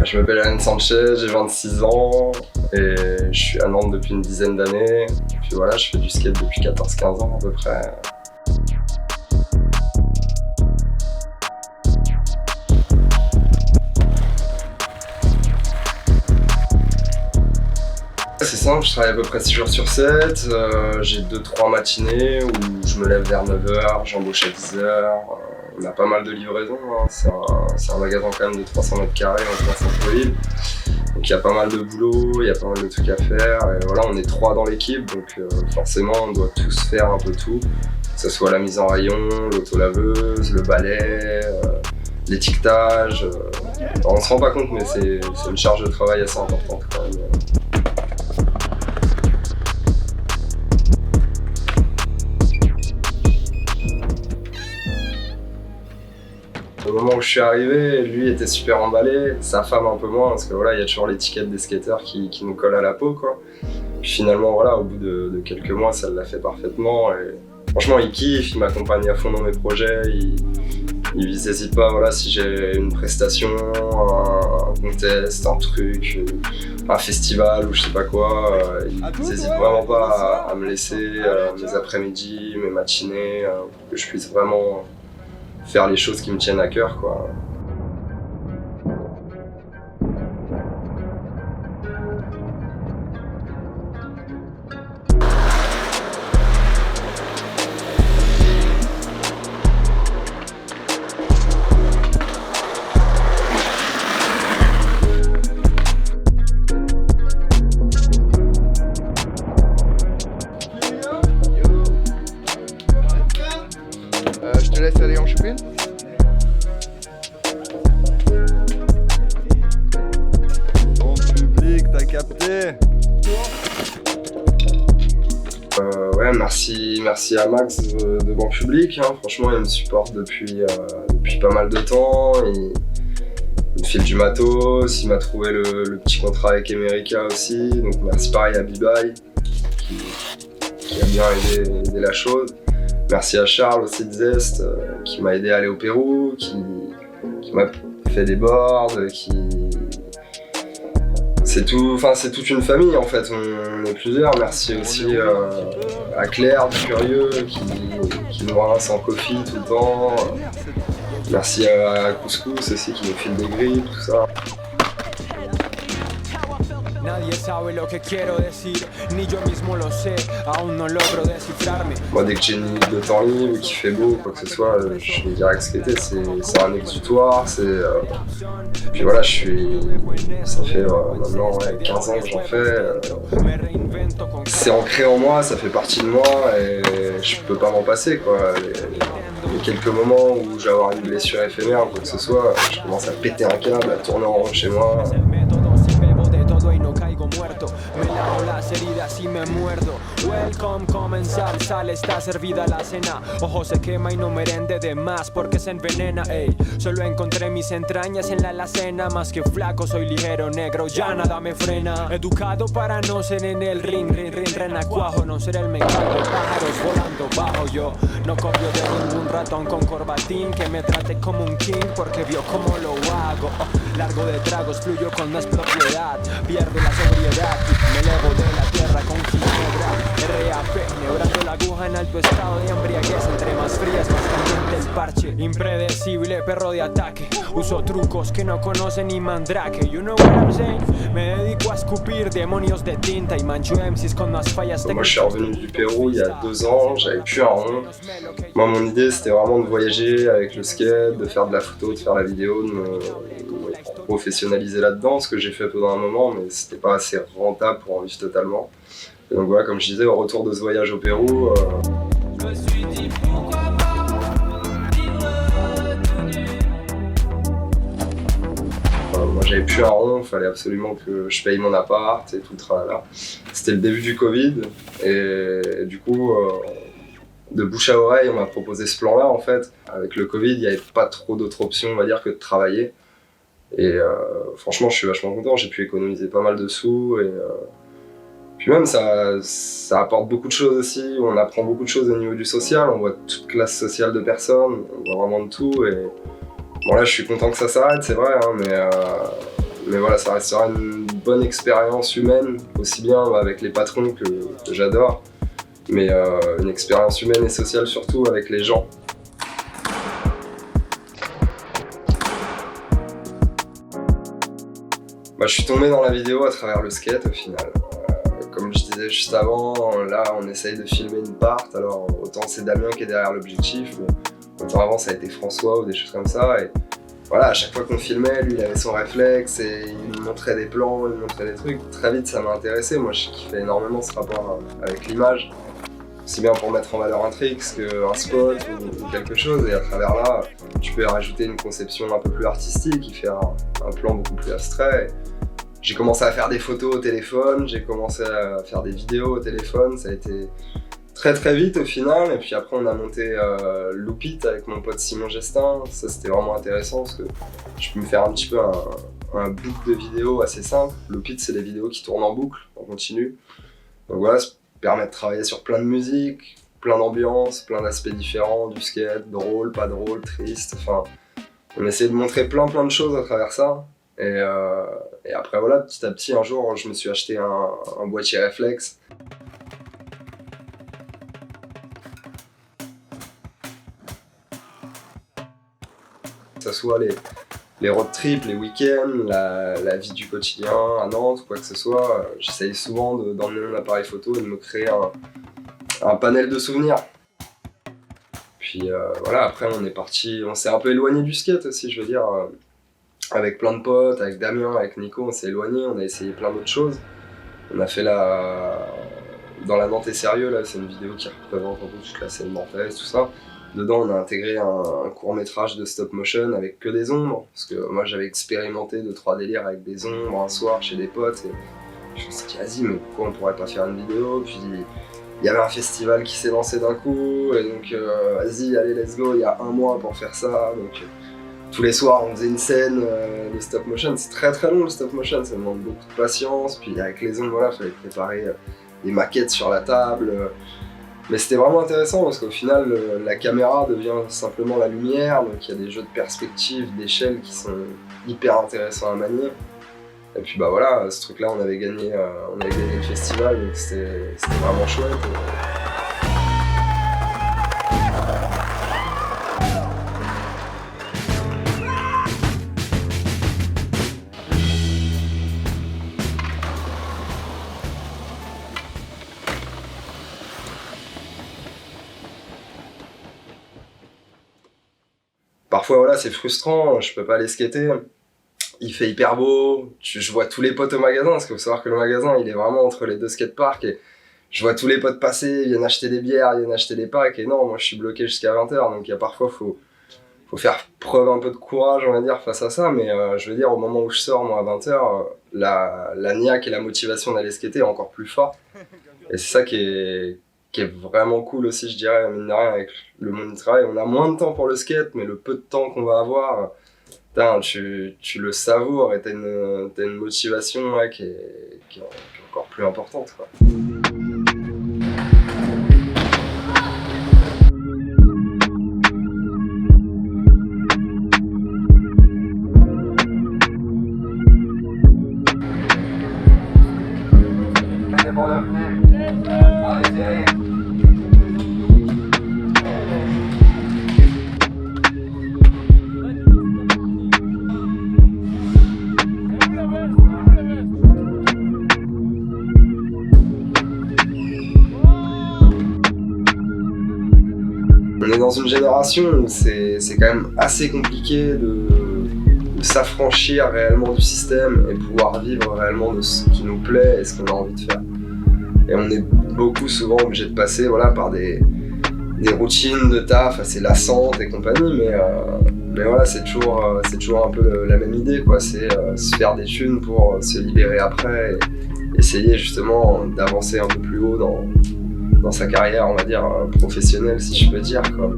Je m'appelle Alan Sanchez, j'ai 26 ans et je suis à Nantes depuis une dizaine d'années. Puis voilà, je fais du skate depuis 14-15 ans à peu près. C'est simple, je travaille à peu près 6 jours sur 7, j'ai 2-3 matinées où je me lève vers 9h, j'embauche à 10h. On a pas mal de livraisons, hein. C'est un magasin quand même de 300 mètres carrés en plein centre-ville. Donc il y a pas mal de boulot, il y a pas mal de trucs à faire. Et voilà, on est 3 dans l'équipe, donc forcément on doit tous faire un peu tout. Que ce soit la mise en rayon, l'autolaveuse, le balai, l'étiquetage. On se rend pas compte, mais c'est une charge de travail assez importante quand même. Au moment où je suis arrivé, lui était super emballé, sa femme un peu moins, parce que voilà, il y a toujours l'étiquette des skateurs qui nous colle à la peau, quoi. Puis finalement, voilà, au bout de quelques mois, ça l'a fait parfaitement. Et franchement, il kiffe, il m'accompagne à fond dans mes projets, il n'hésite pas, voilà, si j'ai une prestation, un contest, un truc, un festival ou je sais pas quoi, il n'hésite vraiment pas à me laisser mes après-midi, mes matinées, pour que je puisse vraiment faire les choses qui me tiennent à cœur, quoi. Je te laisse aller en chupine. Bon public, t'as capté. Ouais, merci à Max de Banque Publique, hein. Franchement, il me supporte depuis pas mal de temps. Il me file du matos, il m'a trouvé le petit contrat avec Emerica aussi. Donc merci pareil à Bibai qui a bien aidé la chose. Merci à Charles aussi de Zest qui m'a aidé à aller au Pérou, qui m'a fait des boards, c'est toute une famille en fait, on est plusieurs. Merci aussi à Claire du Curieux qui nous rince en coffee tout le temps. Merci à Couscous aussi qui nous file des grilles, tout ça. Nadie sabe lo que quiero decir, ni yo mismo lo sé, aún no logro descifrarme. Moi, dès que j'ai une minute de temps libre, qu'il fait beau, quoi que ce soit, je vais direct skater. C'est un exutoire, Puis voilà, ça fait maintenant 15 ans que j'en fais. C'est ancré en moi, ça fait partie de moi et je peux pas m'en passer, quoi. Les quelques moments où je vais avoir une blessure éphémère ou quoi que ce soit, je commence à péter un câble, à tourner en rond chez moi. Y no caigo muerto, me lavo las heridas y me muerdo. Welcome, comenzar, sal, está servida la cena. Ojo se quema y no merende de más porque se envenena, ey. Solo encontré mis entrañas en la alacena. Más que flaco, soy ligero, negro, ya nada me frena. Educado para no ser en el ring, renacuajo. No ser el mecánico, pájaros volando bajo. Yo no copio de ningún ratón con corbatín que me trate como un king porque vio cómo lo hago. Largo de tragos, fluyo con más propiedad. Pierdo la sobriedad, me elevo de la tierra con ginebra. RAP, neurando la aguja en alto estado de embriaguez. Entre más frías, más caliente el parche. Impredecible, perro de ataque. Uso trucos que no conocen ni mandrake. You know what I'm saying? Me dedico a escupir demonios de tinta y mancho MCs con más fallas técnicas. Moi, je suis revenu du Pérou il y a 2 ans, j'avais plus un rond. Moi, mon idée, c'était vraiment de voyager avec le skate, de faire de la photo, de faire la vidéo, de me professionnaliser là-dedans, ce que j'ai fait pendant un moment, mais c'était pas assez rentable pour en vivre totalement. Et donc voilà, comme je disais, au retour de ce voyage au Pérou, Je me suis dit pourquoi pas vivre tout nu. moi j'avais plus un rond, il fallait absolument que je paye mon appart et tout le tralala. C'était le début du Covid et du coup, de bouche à oreille, on m'a proposé ce plan-là en fait. Avec le Covid, il n'y avait pas trop d'autres options, on va dire, que de travailler. Et franchement, je suis vachement content, j'ai pu économiser pas mal de sous et puis même ça apporte beaucoup de choses aussi, on apprend beaucoup de choses au niveau du social, on voit toute classe sociale de personnes, on voit vraiment de tout et bon là je suis content que ça s'arrête, c'est vrai, hein, mais voilà, ça restera une bonne expérience humaine, aussi bien avec les patrons que j'adore, mais une expérience humaine et sociale surtout avec les gens. Je suis tombé dans la vidéo à travers le skate au final. Comme je disais juste avant, là on essaye de filmer une part, alors autant c'est Damien qui est derrière l'objectif, mais autant avant ça a été François ou des choses comme ça. Et voilà, à chaque fois qu'on filmait, lui il avait son réflexe et il me montrait des plans, il me montrait des trucs. Très vite ça m'a intéressé, moi je kiffais énormément ce rapport avec l'image. Aussi bien pour mettre en valeur un tricks qu'un spot ou quelque chose, et à travers là, tu peux rajouter une conception un peu plus artistique, y faire un plan beaucoup plus abstrait. J'ai commencé à faire des photos au téléphone, j'ai commencé à faire des vidéos au téléphone, ça a été très très vite au final, et puis après on a monté Loopit avec mon pote Simon Gestin. Ça c'était vraiment intéressant parce que je peux me faire un petit peu un boucle de vidéos assez simple. Loopit c'est des vidéos qui tournent en boucle, en continu. Donc voilà, ça permet de travailler sur plein de musique, plein d'ambiances, plein d'aspects différents, du skate, drôle, pas drôle, triste, enfin on essaie de montrer plein de choses à travers ça. Et après voilà, petit à petit un jour je me suis acheté un boîtier réflexe. Que ce soit les road trips, les week-ends, la vie du quotidien à Nantes, quoi que ce soit, j'essaye souvent d'emmener mon appareil photo et de me créer un panel de souvenirs. Puis voilà, après on est parti, on s'est un peu éloigné du skate aussi, je veux dire. Avec plein de potes, avec Damien, avec Nico, on s'est éloigné, on a essayé plein d'autres choses. On a fait dans la Nantes est sérieux, là, c'est une vidéo qui représente un peu toute la scène nantaise, tout ça. Dedans, on a intégré un court-métrage de stop motion avec que des ombres, parce que moi j'avais expérimenté 2-3 délires avec des ombres un soir chez des potes, et je me suis dit, vas-y, mais pourquoi on pourrait pas faire une vidéo? Puis il y avait un festival qui s'est lancé d'un coup, et donc vas-y, allez, let's go, il y a 1 mois pour faire ça. Donc, tous les soirs, on faisait une scène de stop motion. C'est très très long le stop motion, ça demande beaucoup de patience. Puis avec les ombres, voilà, il fallait préparer des maquettes sur la table. Mais c'était vraiment intéressant parce qu'au final, la caméra devient simplement la lumière. Donc il y a des jeux de perspective, d'échelle qui sont hyper intéressants à manier. Et puis bah voilà, ce truc-là, on avait gagné le festival, donc c'était vraiment chouette. Parfois voilà, c'est frustrant, je peux pas aller skater, il fait hyper beau, je vois tous les potes au magasin, parce qu'il faut savoir que le magasin il est vraiment entre les deux skateparks, et je vois tous les potes passer, ils viennent acheter des bières, ils viennent acheter des packs, et non, moi je suis bloqué jusqu'à 20h, donc il y a parfois faut faire preuve un peu de courage, on va dire, face à ça, mais je veux dire, au moment où je sors, moi à 20h, la niaque et la motivation d'aller skater est encore plus forte, et c'est ça qui est vraiment cool aussi, je dirais, mine de rien, avec le monde du travail. On a moins de temps pour le skate, mais le peu de temps qu'on va avoir, tu le savoures et t'as une motivation ouais, qui est encore plus importante, quoi. On est dans une génération où c'est quand même assez compliqué de s'affranchir réellement du système et pouvoir vivre réellement de ce qui nous plaît et ce qu'on a envie de faire. Et on est beaucoup souvent obligé de passer voilà, par des routines de taf assez lassantes et compagnie, mais voilà, c'est toujours un peu la même idée, quoi. C'est se faire des thunes pour se libérer après et essayer justement d'avancer un peu plus haut dans sa carrière, on va dire, professionnelle, si je peux dire, quoi.